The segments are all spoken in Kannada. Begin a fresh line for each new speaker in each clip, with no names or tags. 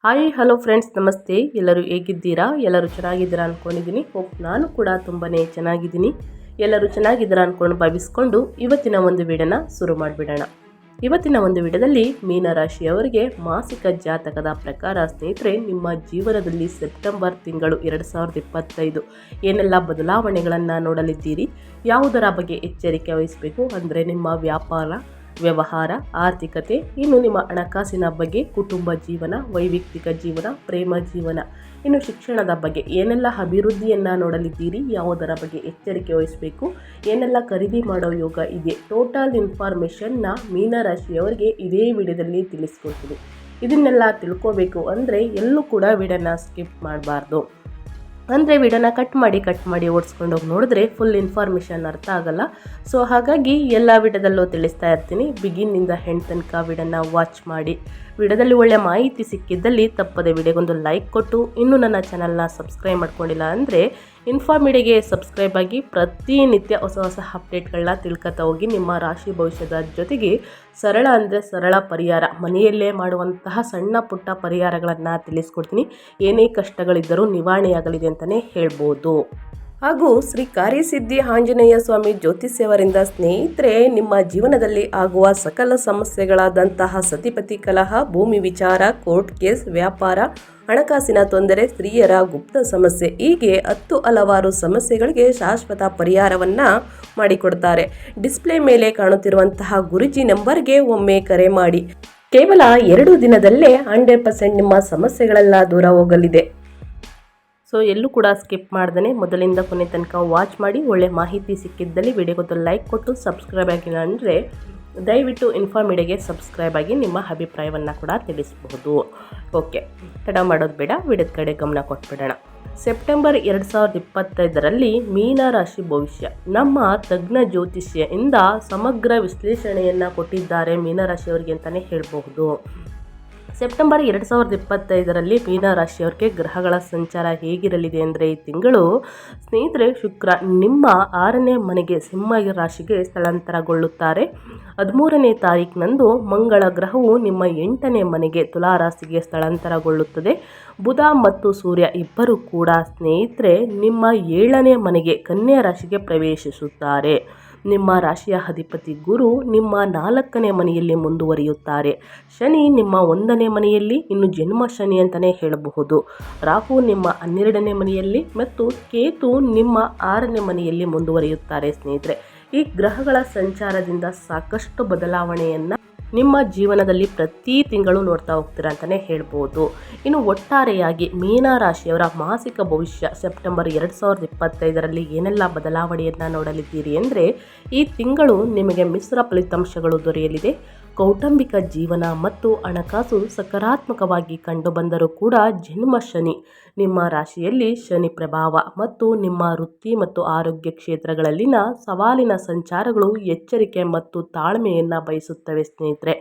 ಹಾಯ್ ಹಲೋ ಫ್ರೆಂಡ್ಸ್, ನಮಸ್ತೆ. ಎಲ್ಲರೂ ಹೇಗಿದ್ದೀರಾ? ಎಲ್ಲರೂ ಚೆನ್ನಾಗಿದ್ದೀರಾ ಅಂದ್ಕೊಂಡಿದ್ದೀನಿ. ನಾನು ಕೂಡ ತುಂಬಾ ಚೆನ್ನಾಗಿದ್ದೀನಿ. ಎಲ್ಲರೂ ಚೆನ್ನಾಗಿದ್ದೀರಾ ಅಂದ್ಕೊಂಡು ಭಾವಿಸ್ಕೊಂಡು ಇವತ್ತಿನ ಒಂದು ವಿಡಿಯೋನ ಶುರು ಮಾಡಿಬಿಡೋಣ. ಇವತ್ತಿನ ಒಂದು ವಿಡಿಯೋದಲ್ಲಿ ಮೀನರಾಶಿಯವರಿಗೆ ಮಾಸಿಕ ಜಾತಕದ ಪ್ರಕಾರ ಸ್ನೇಹಿತರೆ, ನಿಮ್ಮ ಜೀವನದಲ್ಲಿ ಸೆಪ್ಟೆಂಬರ್ ತಿಂಗಳು 2025 ಏನೆಲ್ಲ ಬದಲಾವಣೆಗಳನ್ನು ನೋಡಲಿದ್ದೀರಿ, ಯಾವುದರ ಬಗ್ಗೆ ಎಚ್ಚರಿಕೆ ವಹಿಸಬೇಕು ಅಂದರೆ ನಿಮ್ಮ ವ್ಯಾಪಾರ, ವ್ಯವಹಾರ, ಆರ್ಥಿಕತೆ, ಇನ್ನು ನಿಮ್ಮ ಹಣಕಾಸಿನ ಬಗ್ಗೆ, ಕುಟುಂಬ ಜೀವನ, ವೈಯಕ್ತಿಕ ಜೀವನ, ಪ್ರೇಮ ಜೀವನ, ಇನ್ನು ಶಿಕ್ಷಣದ ಬಗ್ಗೆ ಏನೆಲ್ಲ ಅಭಿವೃದ್ಧಿಯನ್ನು ನೋಡಲಿದ್ದೀರಿ, ಯಾವುದರ ಬಗ್ಗೆ ಎಚ್ಚರಿಕೆ ವಹಿಸಬೇಕು, ಏನೆಲ್ಲ ಖರೀದಿ ಮಾಡೋ ಯೋಗ ಇದೆ, ಟೋಟಲ್ ಇನ್ಫಾರ್ಮೇಷನ್ನ ಮೀನರಾಶಿಯವರಿಗೆ ಇದೇ ವಿಡಿಯೋದಲ್ಲಿ ತಿಳಿಸ್ಕೊಡ್ತೀನಿ. ಇದನ್ನೆಲ್ಲ ತಿಳ್ಕೋಬೇಕು ಅಂದರೆ ಎಲ್ಲೂ ಕೂಡ ವಿಡಿಯೋನ ಸ್ಕಿಪ್ ಮಾಡಬಾರ್ದು. ಅಂದರೆ ವಿಡಿಯೋನ ಕಟ್ ಮಾಡಿ ಓಡಿಸ್ಕೊಂಡು ಹೋಗಿ ನೋಡಿದ್ರೆ ಫುಲ್ ಇನ್ಫಾರ್ಮೇಷನ್ ಅರ್ಥ ಆಗಲ್ಲ. ಸೊ ಹಾಗಾಗಿ ಎಲ್ಲ ವಿಡಿಯೋದಲ್ಲೂ ತಿಳಿಸ್ತಾ ಇರ್ತೀನಿ. ಬಿಗಿನ್ನಿಂದ ಹೆಂಡ್ ತನಕ ವಿಡಿಯೋನ ವಾಚ್ ಮಾಡಿ. ವಿಡಿಯೋದಲ್ಲಿ ಒಳ್ಳೆ ಮಾಹಿತಿ ಸಿಕ್ಕಿದ್ದಲ್ಲಿ ತಪ್ಪದೆ ವಿಡಿಯೋಗೊಂದು ಲೈಕ್ ಕೊಟ್ಟು, ಇನ್ನೂ ನನ್ನ ಚಾನಲ್ನ ಸಬ್ಸ್ಕ್ರೈಬ್ ಮಾಡ್ಕೊಂಡಿಲ್ಲ ಅಂದರೆ ಇನ್ಫಾರ್ಮಿಡಿಗೆ ಸಬ್ಸ್ಕ್ರೈಬ್ ಆಗಿ ಪ್ರತಿನಿತ್ಯ ಹೊಸ ಹೊಸ ಅಪ್ಡೇಟ್ಗಳನ್ನ ತಿಳ್ಕೊತಾ ಹೋಗಿ. ನಿಮ್ಮ ರಾಶಿ ಭವಿಷ್ಯದ ಜೊತೆಗೆ ಸರಳ ಅಂದರೆ ಸರಳ ಪರಿಹಾರ, ಮನೆಯಲ್ಲೇ ಮಾಡುವಂತಹ ಸಣ್ಣ ಪುಟ್ಟ ಪರಿಹಾರಗಳನ್ನು ತಿಳಿಸ್ಕೊಡ್ತೀನಿ. ಏನೇ ಕಷ್ಟಗಳಿದ್ದರೂ ನಿವಾರಣೆಯಾಗಲಿದೆ ಅಂತಲೇ ಹೇಳ್ಬೋದು. ಹಾಗೂ ಶ್ರೀ ಕಾರ್ಯಸಿದ್ಧಿ ಆಂಜನೇಯ ಸ್ವಾಮಿ ಜ್ಯೋತಿಷ್ಯವರಿಂದ ಸ್ನೇಹಿತರೆ, ನಿಮ್ಮ ಜೀವನದಲ್ಲಿ ಆಗುವ ಸಕಲ ಸಮಸ್ಯೆಗಳಾದಂತಹ ಸತಿಪತಿ ಕಲಹ, ಭೂಮಿ ವಿಚಾರ, ಕೋರ್ಟ್ ಕೇಸ್, ವ್ಯಾಪಾರ, ಹಣಕಾಸಿನ ತೊಂದರೆ, ಸ್ತ್ರೀಯರ ಗುಪ್ತ ಸಮಸ್ಯೆ, ಹೀಗೆ 10 ಹಲವಾರು ಸಮಸ್ಯೆಗಳಿಗೆ ಶಾಶ್ವತ ಪರಿಹಾರವನ್ನು ಮಾಡಿಕೊಡ್ತಾರೆ. ಡಿಸ್ಪ್ಲೇ ಮೇಲೆ ಕಾಣುತ್ತಿರುವಂತಹ ಗುರುಜಿ ನಂಬರ್ಗೆ ಒಮ್ಮೆ ಕರೆ ಮಾಡಿ. ಕೇವಲ 2 ದಿನದಲ್ಲೇ 100% ನಿಮ್ಮ ಸಮಸ್ಯೆಗಳೆಲ್ಲ ದೂರ ಹೋಗಲಿದೆ. ಸೊ ಎಲ್ಲೂ ಕೂಡ ಸ್ಕಿಪ್ ಮಾಡ್ದೇ ಮೊದಲಿಂದ ಕೊನೆ ತನಕ ವಾಚ್ ಮಾಡಿ. ಒಳ್ಳೆ ಮಾಹಿತಿ ಸಿಕ್ಕಿದ್ದಲ್ಲಿ ವಿಡಿಯೋಗೊಂದು ಲೈಕ್ ಕೊಟ್ಟು ಸಬ್ಸ್ಕ್ರೈಬ್ ಆಗಿಲ್ಲ ಅಂದರೆ ದಯವಿಟ್ಟು ಇನ್ಫಾರ್ಮಿಡಿಗೆ ಸಬ್ಸ್ಕ್ರೈಬ್ ಆಗಿ ನಿಮ್ಮ ಅಭಿಪ್ರಾಯವನ್ನು ಕೂಡ ತಿಳಿಸಬಹುದು. ಓಕೆ, ತಡ ಮಾಡೋದು ಬೇಡ, ವಿಡಿಯೋದ ಕಡೆ ಗಮನ ಕೊಟ್ಬಿಡೋಣ. ಸೆಪ್ಟೆಂಬರ್ 2025ರಲ್ಲಿ ಮೀನರಾಶಿ ಭವಿಷ್ಯ ನಮ್ಮ ತಜ್ಞ ಜ್ಯೋತಿಷ್ಯದಿಂದ ಸಮಗ್ರ ವಿಶ್ಲೇಷಣೆಯನ್ನು ಕೊಟ್ಟಿದ್ದಾರೆ ಮೀನರಾಶಿಯವರಿಗೆ ಅಂತಲೇ ಹೇಳಬಹುದು. ಸೆಪ್ಟೆಂಬರ್ 2025ರಲ್ಲಿ ಮೀನರಾಶಿಯವರಿಗೆ ಗ್ರಹಗಳ ಸಂಚಾರ ಹೇಗಿರಲಿದೆ ಅಂದರೆ, ಈ ತಿಂಗಳು ಸ್ನೇಹಿತರೆ ಶುಕ್ರ ನಿಮ್ಮ 6ನೇ ಮನೆಗೆ ಸಿಂಹ ರಾಶಿಗೆ ಸ್ಥಳಾಂತರಗೊಳ್ಳುತ್ತಾರೆ. 13ನೇ ತಾರೀಕಿನಂದು ಮಂಗಳ ಗ್ರಹವು ನಿಮ್ಮ 8ನೇ ಮನೆಗೆ ತುಲಾ ರಾಶಿಗೆ ಸ್ಥಳಾಂತರಗೊಳ್ಳುತ್ತದೆ. ಬುಧ ಮತ್ತು ಸೂರ್ಯ ಇಬ್ಬರು ಕೂಡ ಸ್ನೇಹಿತರೆ ನಿಮ್ಮ 7ನೇ ಮನೆಗೆ ಕನ್ಯಾ ರಾಶಿಗೆ ಪ್ರವೇಶಿಸುತ್ತಾರೆ. ನಿಮ್ಮ ರಾಶಿಯ ಅಧಿಪತಿ ಗುರು ನಿಮ್ಮ 4ನೇ ಮನೆಯಲ್ಲಿ ಮುಂದುವರಿಯುತ್ತಾರೆ. ಶನಿ ನಿಮ್ಮ 1ನೇ ಮನೆಯಲ್ಲಿ, ಇನ್ನು ಜನ್ಮ ಶನಿ ಅಂತಲೇ ಹೇಳಬಹುದು. ರಾಹು ನಿಮ್ಮ 12ನೇ ಮನೆಯಲ್ಲಿ ಮತ್ತು ಕೇತು ನಿಮ್ಮ 6ನೇ ಮನೆಯಲ್ಲಿ ಮುಂದುವರಿಯುತ್ತಾರೆ. ಸ್ನೇಹಿತರೆ, ಈ ಗ್ರಹಗಳ ಸಂಚಾರದಿಂದ ಸಾಕಷ್ಟು ಬದಲಾವಣೆಯನ್ನು ನಿಮ್ಮ ಜೀವನದಲ್ಲಿ ಪ್ರತಿ ತಿಂಗಳು ನೋಡ್ತಾ ಹೋಗ್ತೀರಾ ಅಂತಲೇ ಹೇಳ್ಬೋದು. ಇನ್ನು ಒಟ್ಟಾರೆಯಾಗಿ ಮೀನರಾಶಿಯವರ ಮಾಸಿಕ ಭವಿಷ್ಯ ಸೆಪ್ಟೆಂಬರ್ 2025ರಲ್ಲಿ ಏನೆಲ್ಲ ಬದಲಾವಣೆಯನ್ನು ನೋಡಲಿದ್ದೀರಿ ಅಂದರೆ, ಈ ತಿಂಗಳು ನಿಮಗೆ ಮಿಶ್ರ ಫಲಿತಾಂಶಗಳು ದೊರೆಯಲಿದೆ. ಕೌಟುಂಬಿಕ ಜೀವನ ಮತ್ತು ಹಣಕಾಸು ಸಕಾರಾತ್ಮಕವಾಗಿ ಕಂಡುಬಂದರೂ ಕೂಡ ಜನ್ಮ ಶನಿ ನಿಮ್ಮ ರಾಶಿಯಲ್ಲಿ ಶನಿ ಪ್ರಭಾವ ಮತ್ತು ನಿಮ್ಮ ವೃತ್ತಿ ಮತ್ತು ಆರೋಗ್ಯ ಕ್ಷೇತ್ರಗಳಲ್ಲಿನ ಸವಾಲಿನ ಸಂಚಾರಗಳು ಎಚ್ಚರಿಕೆ ಮತ್ತು ತಾಳ್ಮೆಯನ್ನು ಬಯಸುತ್ತವೆ. ಸ್ನೇಹಿತರೆ,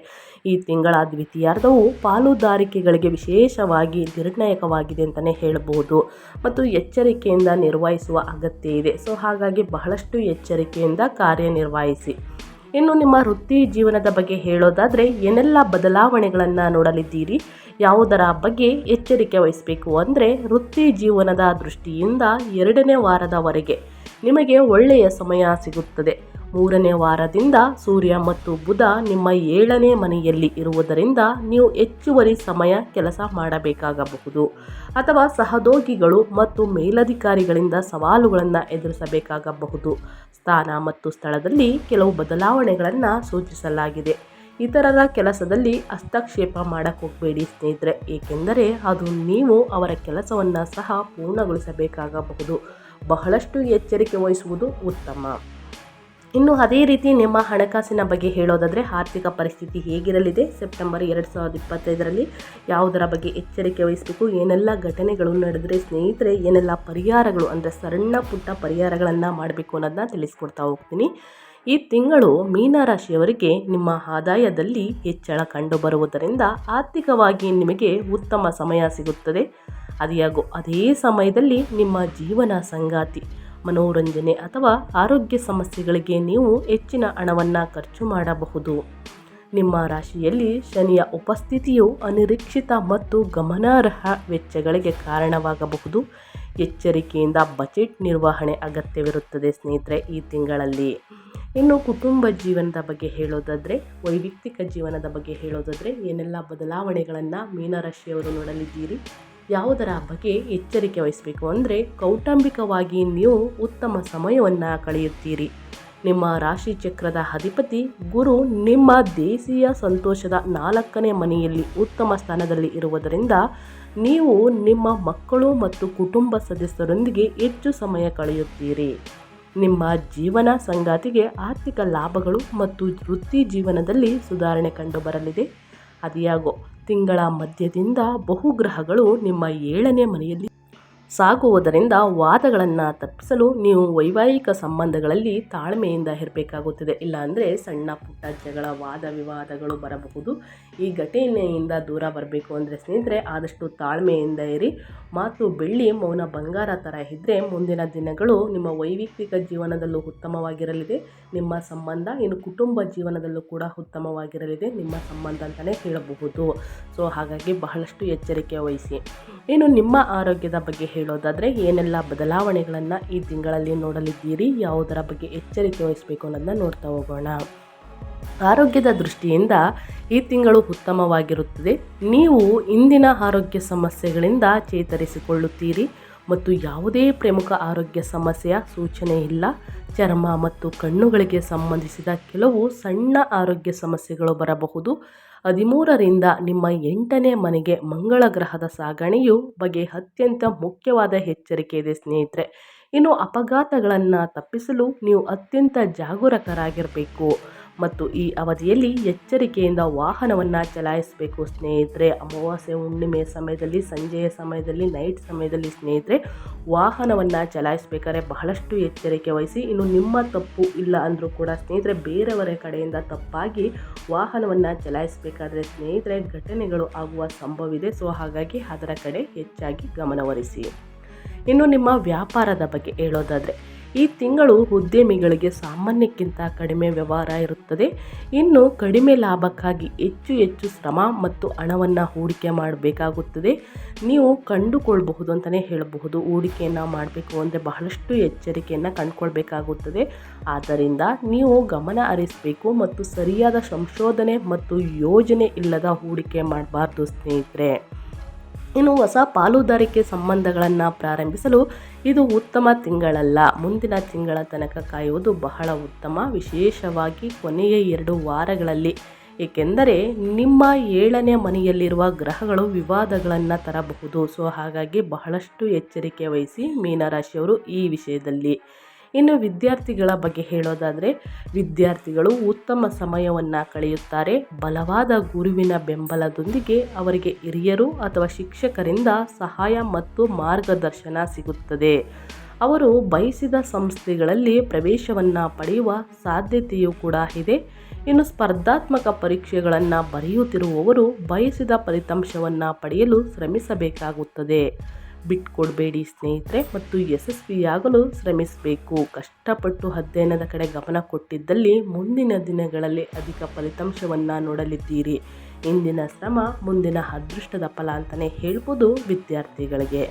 ಈ ತಿಂಗಳ ದ್ವಿತೀಯಾರ್ಧವು ಪಾಲುದಾರಿಕೆಗಳಿಗೆ ವಿಶೇಷವಾಗಿ ನಿರ್ಣಾಯಕವಾಗಿದೆ ಅಂತಲೇ ಹೇಳಬಹುದು ಮತ್ತು ಎಚ್ಚರಿಕೆಯಿಂದ ನಿರ್ವಹಿಸುವ ಅಗತ್ಯ ಇದೆ. ಸೊ ಹಾಗಾಗಿ ಬಹಳಷ್ಟು ಎಚ್ಚರಿಕೆಯಿಂದ ಕಾರ್ಯನಿರ್ವಹಿಸಿ. ಇನ್ನು ನಿಮ್ಮ ವೃತ್ತಿ ಜೀವನದ ಬಗ್ಗೆ ಹೇಳೋದಾದರೆ ಏನೆಲ್ಲ ಬದಲಾವಣೆಗಳನ್ನು ನೋಡಲಿದ್ದೀರಿ, ಯಾವುದರ ಬಗ್ಗೆ ಎಚ್ಚರಿಕೆ ವಹಿಸಬೇಕು ಅಂದರೆ, ವೃತ್ತಿ ಜೀವನದ ದೃಷ್ಟಿಯಿಂದ 2ನೇ ವಾರದವರೆಗೆ ನಿಮಗೆ ಒಳ್ಳೆಯ ಸಮಯ ಸಿಗುತ್ತದೆ. 3ನೇ ವಾರದಿಂದ ಸೂರ್ಯ ಮತ್ತು ಬುಧ ನಿಮ್ಮ 7ನೇ ಮನೆಯಲ್ಲಿ ಇರುವುದರಿಂದ ನೀವು ಹೆಚ್ಚುವರಿ ಸಮಯ ಕೆಲಸ ಮಾಡಬೇಕಾಗಬಹುದು ಅಥವಾ ಸಹೋದ್ಯೋಗಿಗಳು ಮತ್ತು ಮೇಲಧಿಕಾರಿಗಳಿಂದ ಸವಾಲುಗಳನ್ನು ಎದುರಿಸಬೇಕಾಗಬಹುದು. ಸ್ಥಾನ ಮತ್ತು ಸ್ಥಳದಲ್ಲಿ ಕೆಲವು ಬದಲಾವಣೆಗಳನ್ನು ಸೂಚಿಸಲಾಗಿದೆ. ಇತರರ ಕೆಲಸದಲ್ಲಿ ಹಸ್ತಕ್ಷೇಪ ಮಾಡಕ್ಕೆ ಹೋಗಬೇಡಿ ಸ್ನೇಹಿತರೆ, ಏಕೆಂದರೆ ಅದು ನೀವು ಅವರ ಕೆಲಸವನ್ನು ಸಹ ಪೂರ್ಣಗೊಳಿಸಬೇಕಾಗಬಹುದು. ಬಹಳಷ್ಟು ಎಚ್ಚರಿಕೆ ವಹಿಸುವುದು ಉತ್ತಮ. ಇನ್ನು ಅದೇ ರೀತಿ ನಿಮ್ಮ ಹಣಕಾಸಿನ ಬಗ್ಗೆ ಹೇಳೋದಾದರೆ, ಆರ್ಥಿಕ ಪರಿಸ್ಥಿತಿ ಹೇಗಿರಲಿದೆ, ಸೆಪ್ಟೆಂಬರ್ 2025ರಲ್ಲಿ ಯಾವುದರ ಬಗ್ಗೆ ಎಚ್ಚರಿಕೆ ವಹಿಸಬೇಕು, ಏನೆಲ್ಲ ಘಟನೆಗಳು ನಡೆದರೆ ಸ್ನೇಹಿತರೆ ಏನೆಲ್ಲ ಪರಿಹಾರಗಳು ಅಂದರೆ ಸಣ್ಣ ಪುಟ್ಟ ಪರಿಹಾರಗಳನ್ನು ಮಾಡಬೇಕು ಅನ್ನೋದನ್ನ ತಿಳಿಸ್ಕೊಡ್ತಾ ಹೋಗ್ತೀನಿ. ಈ ತಿಂಗಳು ಮೀನರಾಶಿಯವರಿಗೆ ನಿಮ್ಮ ಆದಾಯದಲ್ಲಿ ಹೆಚ್ಚಳ ಕಂಡುಬರುವುದರಿಂದ ಆರ್ಥಿಕವಾಗಿ ನಿಮಗೆ ಉತ್ತಮ ಸಮಯ ಸಿಗುತ್ತದೆ. ಅದೇ ಸಮಯದಲ್ಲಿ ನಿಮ್ಮ ಜೀವನ ಸಂಗಾತಿ, ಮನೋರಂಜನೆ ಅಥವಾ ಆರೋಗ್ಯ ಸಮಸ್ಯೆಗಳಿಗೆ ನೀವು ಹೆಚ್ಚಿನ ಹಣವನ್ನು ಖರ್ಚು ಮಾಡಬಹುದು. ನಿಮ್ಮ ರಾಶಿಯಲ್ಲಿ ಶನಿಯ ಉಪಸ್ಥಿತಿಯು ಅನಿರೀಕ್ಷಿತ ಮತ್ತು ಗಮನಾರ್ಹ ವೆಚ್ಚಗಳಿಗೆ ಕಾರಣವಾಗಬಹುದು. ಎಚ್ಚರಿಕೆಯಿಂದ ಬಜೆಟ್ ನಿರ್ವಹಣೆ ಅಗತ್ಯವಿರುತ್ತದೆ ಸ್ನೇಹಿತರೆ ಈ ತಿಂಗಳಲ್ಲಿ. ಇನ್ನು ಕುಟುಂಬ ಜೀವನದ ಬಗ್ಗೆ ಹೇಳೋದಾದರೆ, ವೈಯಕ್ತಿಕ ಜೀವನದ ಬಗ್ಗೆ ಹೇಳೋದಾದರೆ ಏನೆಲ್ಲ ಬದಲಾವಣೆಗಳನ್ನು ಮೀನರಾಶಿಯವರು ನೋಡಲಿದ್ದೀರಿ, ಯಾವುದರ ಬಗ್ಗೆ ಎಚ್ಚರಿಕೆ ವಹಿಸಬೇಕು ಅಂದರೆ, ಕೌಟುಂಬಿಕವಾಗಿ ನೀವು ಉತ್ತಮ ಸಮಯವನ್ನು ಕಳೆಯುತ್ತೀರಿ. ನಿಮ್ಮ ರಾಶಿ ಚಕ್ರದ ಅಧಿಪತಿ ಗುರು ನಿಮ್ಮ ದೇಶೀಯ ಸಂತೋಷದ 4ನೇ ಮನೆಯಲ್ಲಿ ಉತ್ತಮ ಸ್ಥಾನದಲ್ಲಿ ಇರುವುದರಿಂದ ನೀವು ನಿಮ್ಮ ಮಕ್ಕಳು ಮತ್ತು ಕುಟುಂಬ ಸದಸ್ಯರೊಂದಿಗೆ ಹೆಚ್ಚು ಸಮಯ ಕಳೆಯುತ್ತೀರಿ. ನಿಮ್ಮ ಜೀವನ ಸಂಗಾತಿಗೆ ಆರ್ಥಿಕ ಲಾಭಗಳು ಮತ್ತು ವೃತ್ತಿ ಜೀವನದಲ್ಲಿ ಸುಧಾರಣೆ ಕಂಡುಬರಲಿದೆ. ಅದಿಯಾಗೋ ತಿಂಗಳ ಮಧ್ಯದಿಂದ ಬಹುಗ್ರಹಗಳು ನಿಮ್ಮ 7ನೇ ಮನೆಯಲ್ಲಿ ಸಾಗುವುದರಿಂದ ವಾದಗಳನ್ನು ತಪ್ಪಿಸಲು ನೀವು ವೈವಾಹಿಕ ಸಂಬಂಧಗಳಲ್ಲಿ ತಾಳ್ಮೆಯಿಂದ ಇರಬೇಕಾಗುತ್ತದೆ. ಇಲ್ಲಾಂದರೆ ಸಣ್ಣ ಪುಟ್ಟ ಜಗಳ, ವಾದ ವಿವಾದಗಳು ಬರಬಹುದು. ಈ ಘಟನೆಯಿಂದ ದೂರ ಬರಬೇಕು ಅಂದರೆ ಸ್ನೇಹಿತರೆ ಆದಷ್ಟು ತಾಳ್ಮೆಯಿಂದ ಇರಿ. ಮಾತು ಬೆಳ್ಳಿ, ಮೌನ ಬಂಗಾರ ಥರ ಇದ್ದರೆ ಮುಂದಿನ ದಿನಗಳು ನಿಮ್ಮ ವೈಯಕ್ತಿಕ ಜೀವನದಲ್ಲೂ ಉತ್ತಮವಾಗಿರಲಿದೆ. ನಿಮ್ಮ ಸಂಬಂಧ ಇನ್ನು ಕುಟುಂಬ ಜೀವನದಲ್ಲೂ ಕೂಡ ಉತ್ತಮವಾಗಿರಲಿದೆ ನಿಮ್ಮ ಸಂಬಂಧ ಅಂತಲೇ ಹೇಳಬಹುದು. ಸೊ ಹಾಗಾಗಿ ಬಹಳಷ್ಟು ಎಚ್ಚರಿಕೆ ವಹಿಸಿ. ಇನ್ನು ನಿಮ್ಮ ಆರೋಗ್ಯದ ಬಗ್ಗೆ ಹೇಳೋದಾದರೆ ಏನೆಲ್ಲ ಬದಲಾವಣೆಗಳನ್ನು ಈ ತಿಂಗಳಲ್ಲಿ ನೋಡಲಿದ್ದೀರಿ, ಯಾವುದರ ಬಗ್ಗೆ ಎಚ್ಚರಿಕೆ ವಹಿಸಬೇಕು ಅನ್ನೋದನ್ನ ನೋಡ್ತಾ ಹೋಗೋಣ. ಆರೋಗ್ಯದ ದೃಷ್ಟಿಯಿಂದ ಈ ತಿಂಗಳು ಉತ್ತಮವಾಗಿರುತ್ತದೆ. ನೀವು ಇಂದಿನ ಆರೋಗ್ಯ ಸಮಸ್ಯೆಗಳಿಂದ ಚೇತರಿಸಿಕೊಳ್ಳುತ್ತೀರಿ ಮತ್ತು ಯಾವುದೇ ಪ್ರಮುಖ ಆರೋಗ್ಯ ಸಮಸ್ಯೆಯ ಸೂಚನೆ ಇಲ್ಲ. ಚರ್ಮ ಮತ್ತು ಕಣ್ಣುಗಳಿಗೆ ಸಂಬಂಧಿಸಿದ ಕೆಲವು ಸಣ್ಣ ಆರೋಗ್ಯ ಸಮಸ್ಯೆಗಳು ಬರಬಹುದು. 13ರಿಂದ ನಿಮ್ಮ 8ನೇ ಮನೆಗೆ ಮಂಗಳ ಗ್ರಹದ ಸಾಗಣೆಯು ಬಗ್ಗೆ ಅತ್ಯಂತ ಮುಖ್ಯವಾದ ಎಚ್ಚರಿಕೆ ಇದೆ ಸ್ನೇಹಿತರೆ. ಇನ್ನು ಅಪಘಾತಗಳನ್ನು ತಪ್ಪಿಸಲು ನೀವು ಅತ್ಯಂತ ಜಾಗರೂಕರಾಗಿರಬೇಕು ಮತ್ತು ಈ ಅವಧಿಯಲ್ಲಿ ಎಚ್ಚರಿಕೆಯಿಂದ ವಾಹನವನ್ನು ಚಲಾಯಿಸಬೇಕು ಸ್ನೇಹಿತರೆ. ಅಮಾವಾಸ್ಯೆ, ಹುಣ್ಣಿಮೆ ಸಮಯದಲ್ಲಿ, ಸಂಜೆಯ ಸಮಯದಲ್ಲಿ, ನೈಟ್ ಸಮಯದಲ್ಲಿ ಸ್ನೇಹಿತರೆ ವಾಹನವನ್ನು ಚಲಾಯಿಸಬೇಕಾದ್ರೆ ಬಹಳಷ್ಟು ಎಚ್ಚರಿಕೆ ವಹಿಸಿ. ಇನ್ನು ನಿಮ್ಮ ತಪ್ಪು ಇಲ್ಲ ಅಂದರೂ ಕೂಡ ಸ್ನೇಹಿತರೆ ಬೇರೆಯವರ ಕಡೆಯಿಂದ ತಪ್ಪಾಗಿ ವಾಹನವನ್ನು ಚಲಾಯಿಸಬೇಕಾದ್ರೆ ಸ್ನೇಹಿತರೆ ಘಟನೆಗಳು ಆಗುವ ಸಂಭವವಿದೆ. ಸೊ ಹಾಗಾಗಿ ಅದರ ಕಡೆ ಹೆಚ್ಚಾಗಿ ಗಮನಹರಿಸಿ. ಇನ್ನು ನಿಮ್ಮ ವ್ಯಾಪಾರದ ಬಗ್ಗೆ ಹೇಳೋದಾದರೆ ಈ ತಿಂಗಳು ಉದ್ಯಮಿಗಳಿಗೆ ಸಾಮಾನ್ಯಕ್ಕಿಂತ ಕಡಿಮೆ ವ್ಯವಹಾರ ಇರುತ್ತದೆ. ಇನ್ನು ಕಡಿಮೆ ಲಾಭಕ್ಕಾಗಿ ಹೆಚ್ಚು ಶ್ರಮ ಮತ್ತು ಹಣವನ್ನು ಹೂಡಿಕೆ ಮಾಡಬೇಕಾಗುತ್ತದೆ. ನೀವು ಕಂಡುಕೊಳ್ಬಹುದು ಅಂತಲೇ ಹೇಳಬಹುದು. ಹೂಡಿಕೆಯನ್ನು ಮಾಡಬೇಕು ಅಂದರೆ ಬಹಳಷ್ಟು ಎಚ್ಚರಿಕೆಯನ್ನು ಕಂಡುಕೊಳ್ಬೇಕಾಗುತ್ತದೆ. ಆದ್ದರಿಂದ ನೀವು ಗಮನ ಹರಿಸಬೇಕು ಮತ್ತು ಸರಿಯಾದ ಸಂಶೋಧನೆ ಮತ್ತು ಯೋಜನೆ ಇಲ್ಲದ ಹೂಡಿಕೆ ಮಾಡಬಾರ್ದು ಸ್ನೇಹಿತರೆ. ಇನ್ನು ಹೊಸ ಪಾಲುದಾರಿಕೆ ಸಂಬಂಧಗಳನ್ನು ಪ್ರಾರಂಭಿಸಲು ಇದು ಉತ್ತಮ ತಿಂಗಳಲ್ಲ. ಮುಂದಿನ ತಿಂಗಳ ತನಕ ಕಾಯುವುದು ಬಹಳ ಉತ್ತಮ, ವಿಶೇಷವಾಗಿ ಕೊನೆಯ 2 ವಾರಗಳಲ್ಲಿ. ಏಕೆಂದರೆ ನಿಮ್ಮ 7ನೇ ಮನೆಯಲ್ಲಿರುವ ಗ್ರಹಗಳು ವಿವಾದಗಳನ್ನು ತರಬಹುದು. ಸೊ ಹಾಗಾಗಿ ಬಹಳಷ್ಟು ಎಚ್ಚರಿಕೆ ವಹಿಸಿ ಮೀನರಾಶಿಯವರು ಈ ವಿಷಯದಲ್ಲಿ. ಇನ್ನು ವಿದ್ಯಾರ್ಥಿಗಳ ಬಗ್ಗೆ ಹೇಳೋದಾದರೆ ವಿದ್ಯಾರ್ಥಿಗಳು ಉತ್ತಮ ಸಮಯವನ್ನು ಕಳೆಯುತ್ತಾರೆ. ಬಲವಾದ ಗುರುವಿನ ಬೆಂಬಲದೊಂದಿಗೆ ಅವರಿಗೆ ಹಿರಿಯರು ಅಥವಾ ಶಿಕ್ಷಕರಿಂದ ಸಹಾಯ ಮತ್ತು ಮಾರ್ಗದರ್ಶನ ಸಿಗುತ್ತದೆ. ಅವರು ಬಯಸಿದ ಸಂಸ್ಥೆಗಳಲ್ಲಿ ಪ್ರವೇಶವನ್ನು ಪಡೆಯುವ ಸಾಧ್ಯತೆಯೂ ಕೂಡ ಇದೆ. ಇನ್ನು ಸ್ಪರ್ಧಾತ್ಮಕ ಪರೀಕ್ಷೆಗಳನ್ನು ಬರೆಯುತ್ತಿರುವವರು ಬಯಸಿದ ಫಲಿತಾಂಶವನ್ನು ಪಡೆಯಲು ಶ್ರಮಿಸಬೇಕಾಗುತ್ತದೆ. ಬಿಟ್ಕೊಡಬೇಡಿ ಸ್ನೇಹಿತರೆ ಮತ್ತು ಯಶಸ್ವಿಯಾಗಲು ಶ್ರಮಿಸಬೇಕು. ಕಷ್ಟಪಟ್ಟು ಅಧ್ಯಯನದ ಕಡೆ ಗಮನ ಕೊಟ್ಟಿದ್ದಲ್ಲಿ ಮುಂದಿನ ದಿನಗಳಲ್ಲಿ ಅಧಿಕ ಫಲಿತಾಂಶವನ್ನು ನೋಡಲಿದ್ದೀರಿ. ಇಂದಿನ ಶ್ರಮ ಮುಂದಿನ ಅದೃಷ್ಟದ ಫಲ ಅಂತಲೇ ಹೇಳ್ಬೋದು ವಿದ್ಯಾರ್ಥಿಗಳಿಗೆ.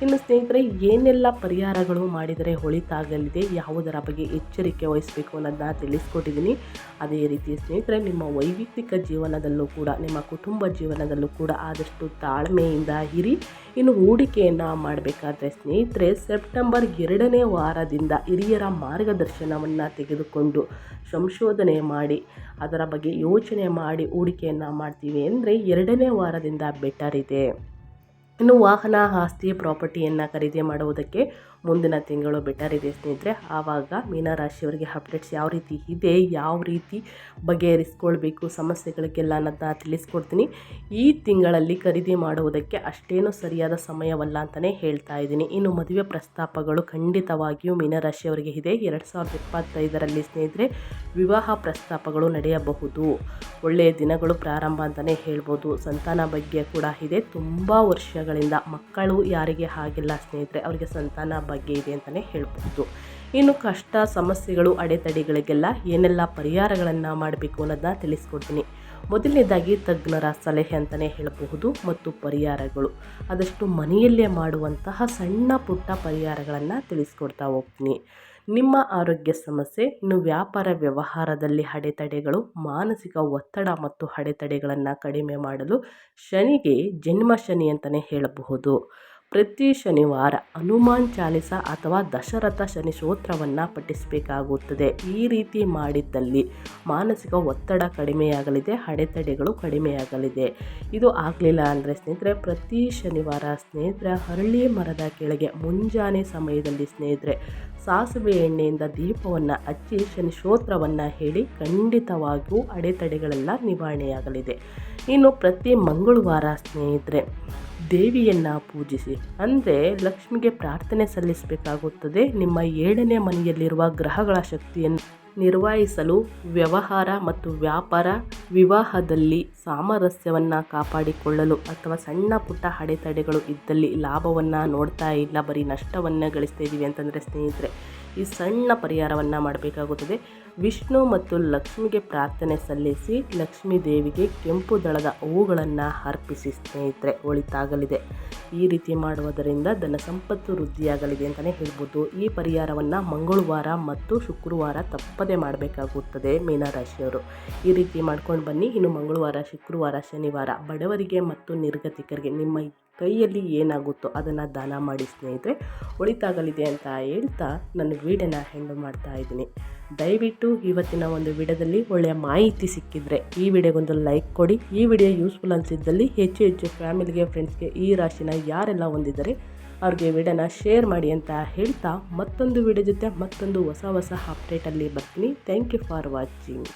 ಇನ್ನು ಸ್ನೇಹಿತರೆ ಏನೆಲ್ಲ ಪರಿಹಾರಗಳು ಮಾಡಿದರೆ ಒಳಿತಾಗಲಿದೆ, ಯಾವುದರ ಬಗ್ಗೆ ಎಚ್ಚರಿಕೆ ವಹಿಸಬೇಕು ಅನ್ನೋದನ್ನ ತಿಳಿಸ್ಕೊಟ್ಟಿದ್ದೀನಿ. ಅದೇ ರೀತಿ ಸ್ನೇಹಿತರೆ ನಿಮ್ಮ ವೈಯಕ್ತಿಕ ಜೀವನದಲ್ಲೂ ಕೂಡ ನಿಮ್ಮ ಕುಟುಂಬ ಜೀವನದಲ್ಲೂ ಕೂಡ ಆದಷ್ಟು ತಾಳ್ಮೆಯಿಂದ ಇರಿ. ಇನ್ನು ಹೂಡಿಕೆಯನ್ನು ಮಾಡಬೇಕಾದ್ರೆ ಸ್ನೇಹಿತರೆ ಸೆಪ್ಟೆಂಬರ್ 2ನೇ ವಾರದಿಂದ ಹಿರಿಯರ ಮಾರ್ಗದರ್ಶನವನ್ನು ತೆಗೆದುಕೊಂಡು ಸಂಶೋಧನೆ ಮಾಡಿ ಅದರ ಬಗ್ಗೆ ಯೋಚನೆ ಮಾಡಿ ಹೂಡಿಕೆಯನ್ನು ಮಾಡ್ತೀವಿ ಅಂದರೆ 2ನೇ ವಾರದಿಂದ ಬೆಟರ್ ಇದೆ. ಇನ್ನು ವಾಹನ, ಆಸ್ತಿ, ಪ್ರಾಪರ್ಟಿಯನ್ನು ಖರೀದಿ ಮಾಡುವುದಕ್ಕೆ ಮುಂದಿನ ತಿಂಗಳು ಬೆಟರ್ ಇದೆ ಸ್ನೇಹಿತರೆ. ಆವಾಗ ಮೀನರಾಶಿಯವರಿಗೆ ಅಪ್ಡೇಟ್ಸ್ ಯಾವ ರೀತಿ ಇದೆ, ಯಾವ ರೀತಿ ಬಗೆಹರಿಸ್ಕೊಳ್ಬೇಕು ಸಮಸ್ಯೆಗಳಿಗೆಲ್ಲ ಅನ್ನೋದನ್ನ ತಿಳಿಸ್ಕೊಡ್ತೀನಿ. ಈ ತಿಂಗಳಲ್ಲಿ ಖರೀದಿ ಮಾಡುವುದಕ್ಕೆ ಅಷ್ಟೇನು ಸರಿಯಾದ ಸಮಯವಲ್ಲ ಅಂತಲೇ ಹೇಳ್ತಾ ಇದ್ದೀನಿ. ಇನ್ನು ಮದುವೆ ಪ್ರಸ್ತಾಪಗಳು ಖಂಡಿತವಾಗಿಯೂ ಮೀನರಾಶಿಯವರಿಗೆ ಇದೆ. 2025ರಲ್ಲಿ ಸ್ನೇಹಿತರೆ ವಿವಾಹ ಪ್ರಸ್ತಾಪಗಳು ನಡೆಯಬಹುದು. ಒಳ್ಳೆಯ ದಿನಗಳು ಪ್ರಾರಂಭ ಅಂತಲೇ ಹೇಳ್ಬೋದು. ಸಂತಾನ ಬಗ್ಗೆ ಕೂಡ ಇದೆ. ತುಂಬ ವರ್ಷಗಳಿಂದ ಮಕ್ಕಳು ಯಾರಿಗೆ ಆಗಿಲ್ಲ ಸ್ನೇಹಿತರೆ ಅವರಿಗೆ ಸಂತಾನ ಬಗ್ಗೆ ಇದೆ ಅಂತಲೇ ಹೇಳ್ಬೋದು. ಇನ್ನು ಕಷ್ಟ, ಸಮಸ್ಯೆಗಳು, ಅಡೆತಡೆಗಳಿಗೆಲ್ಲ ಏನೆಲ್ಲ ಪರಿಹಾರಗಳನ್ನು ಮಾಡಬೇಕು ಅನ್ನೋದನ್ನ ತಿಳಿಸ್ಕೊಡ್ತೀನಿ. ಮೊದಲನೇದಾಗಿ ತಜ್ಞರ ಸಲಹೆ ಅಂತಲೇ ಹೇಳಬಹುದು ಮತ್ತು ಪರಿಹಾರಗಳು, ಆದಷ್ಟು ಮನೆಯಲ್ಲೇ ಮಾಡುವಂತಹ ಸಣ್ಣ ಪುಟ್ಟ ಪರಿಹಾರಗಳನ್ನು ತಿಳಿಸ್ಕೊಡ್ತಾ ಹೋಗ್ತೀನಿ. ನಿಮ್ಮ ಆರೋಗ್ಯ ಸಮಸ್ಯೆ, ಇನ್ನು ವ್ಯಾಪಾರ ವ್ಯವಹಾರದಲ್ಲಿ ಅಡೆತಡೆಗಳು, ಮಾನಸಿಕ ಒತ್ತಡ ಮತ್ತು ಅಡೆತಡೆಗಳನ್ನು ಕಡಿಮೆ ಮಾಡಲು ಶನಿಗೆ ಜನ್ಮ ಶನಿ ಅಂತಲೇ ಹೇಳಬಹುದು. ಪ್ರತಿ ಶನಿವಾರ ಹನುಮಾನ್ ಚಾಲಿಸ ಅಥವಾ ದಶರಥ ಶನಿ ಸ್ತೋತ್ರವನ್ನು ಪಠಿಸಬೇಕಾಗುತ್ತದೆ. ಈ ರೀತಿ ಮಾಡಿದ್ದಲ್ಲಿ ಮಾನಸಿಕ ಒತ್ತಡ ಕಡಿಮೆಯಾಗಲಿದೆ, ಅಡೆತಡೆಗಳು ಕಡಿಮೆಯಾಗಲಿದೆ. ಇದು ಆಗಲಿಲ್ಲ ಅಂದರೆ ಸ್ನೇಹಿತರೆ, ಪ್ರತಿ ಶನಿವಾರ ಸ್ನೇಹಿತರೆ ಅರಳಿ ಮರದ ಕೆಳಗೆ ಮುಂಜಾನೆ ಸಮಯದಲ್ಲಿ ಸ್ನೇಹಿತರೆ ಸಾಸಿವೆ ಎಣ್ಣೆಯಿಂದ ದೀಪವನ್ನು ಹಚ್ಚಿ ಶನಿ ಸ್ತೋತ್ರವನ್ನು ಹೇಳಿ ಖಂಡಿತವಾಗಿಯೂ ಅಡೆತಡೆಗಳೆಲ್ಲ ನಿವಾರಣೆಯಾಗಲಿದೆ. ಇನ್ನು ಪ್ರತಿ ಮಂಗಳವಾರ ಸ್ನೇಹಿತರೆ ದೇವಿಯನ್ನು ಪೂಜಿಸಿ, ಅಂದರೆ ಲಕ್ಷ್ಮಿಗೆ ಪ್ರಾರ್ಥನೆ ಸಲ್ಲಿಸಬೇಕಾಗುತ್ತದೆ. ನಿಮ್ಮ 7ನೇ ಮನೆಯಲ್ಲಿರುವ ಗ್ರಹಗಳ ಶಕ್ತಿಯನ್ನು ನಿರ್ವಹಿಸಲು ವ್ಯವಹಾರ ಮತ್ತು ವ್ಯಾಪಾರ, ವಿವಾಹದಲ್ಲಿ ಸಾಮರಸ್ಯವನ್ನು ಕಾಪಾಡಿಕೊಳ್ಳಲು ಅಥವಾ ಸಣ್ಣ ಪುಟ್ಟ ಅಡೆತಡೆಗಳು ಇದ್ದಲ್ಲಿ ಲಾಭವನ್ನು ನೋಡ್ತಾ ಇಲ್ಲ, ಬರೀ ನಷ್ಟವನ್ನು ಗಳಿಸ್ತಾ ಇದ್ದೀವಿ ಅಂತಂದರೆ ಸ್ನೇಹಿತರೆ ಈ ಸಣ್ಣ ಪರಿಹಾರವನ್ನು ಮಾಡಬೇಕಾಗುತ್ತದೆ. ವಿಷ್ಣು ಮತ್ತು ಲಕ್ಷ್ಮಿಗೆ ಪ್ರಾರ್ಥನೆ ಸಲ್ಲಿಸಿ ಲಕ್ಷ್ಮೀ ದೇವಿಗೆ ಕೆಂಪು ದಳದ ಹೂಗಳನ್ನು ಅರ್ಪಿಸಿ ಸ್ನೇಹಿತರೆ ಒಳಿತಾಗಲಿದೆ. ಈ ರೀತಿ ಮಾಡುವುದರಿಂದ ಧನ ಸಂಪತ್ತು ವೃದ್ಧಿಯಾಗಲಿದೆ ಅಂತಲೇ ಹೇಳ್ಬೋದು. ಈ ಪರಿಹಾರವನ್ನು ಮಂಗಳವಾರ ಮತ್ತು ಶುಕ್ರವಾರ ತಪ್ಪದೇ ಮಾಡಬೇಕಾಗುತ್ತದೆ ಮೀನರಾಶಿಯವರು. ಈ ರೀತಿ ಮಾಡ್ಕೊಂಡು ಬನ್ನಿ. ಇನ್ನು ಮಂಗಳವಾರ, ಶುಕ್ರವಾರ, ಶನಿವಾರ ಬಡವರಿಗೆ ಮತ್ತು ನಿರ್ಗತಿಕರಿಗೆ ನಿಮ್ಮ ಕೈಯಲ್ಲಿ ಏನಾಗುತ್ತೋ ಅದನ್ನು ದಾನ ಮಾಡಿ ಸ್ನೇಹಿತರೆ ಒಳಿತಾಗಲಿದೆ ಅಂತ ಹೇಳ್ತಾ ನನ್ನ ವೀಡಿಯೋನ ಎಂಡ್ ಮಾಡ್ತಾ ಇದ್ದೀನಿ. ದಯವಿಟ್ಟು ಇವತ್ತಿನ ಒಂದು ವಿಡಿಯೋದಲ್ಲಿ ಒಳ್ಳೆಯ ಮಾಹಿತಿ ಸಿಕ್ಕಿದ್ರೆ ಈ ವಿಡಿಯೋಗೊಂದು ಲೈಕ್ ಕೊಡಿ. ಈ ವಿಡಿಯೋ ಯೂಸ್ಫುಲ್ ಅನಿಸಿದ್ದಲ್ಲಿ ಹೆಚ್ಚು ಫ್ಯಾಮಿಲಿಗೆ, ಫ್ರೆಂಡ್ಸ್ಗೆ ಈ ರಾಶಿನ ಯಾರೆಲ್ಲ ಹೊಂದಿದ್ದಾರೆ ಅವ್ರಿಗೆ ವಿಡಿಯೋನ ಶೇರ್ ಮಾಡಿ ಅಂತ ಹೇಳ್ತಾ ಮತ್ತೊಂದು ವಿಡಿಯೋ ಜೊತೆ ಮತ್ತೊಂದು ಹೊಸ ಅಪ್ಡೇಟಲ್ಲಿ ಬರ್ತೀನಿ. Thank you for watching.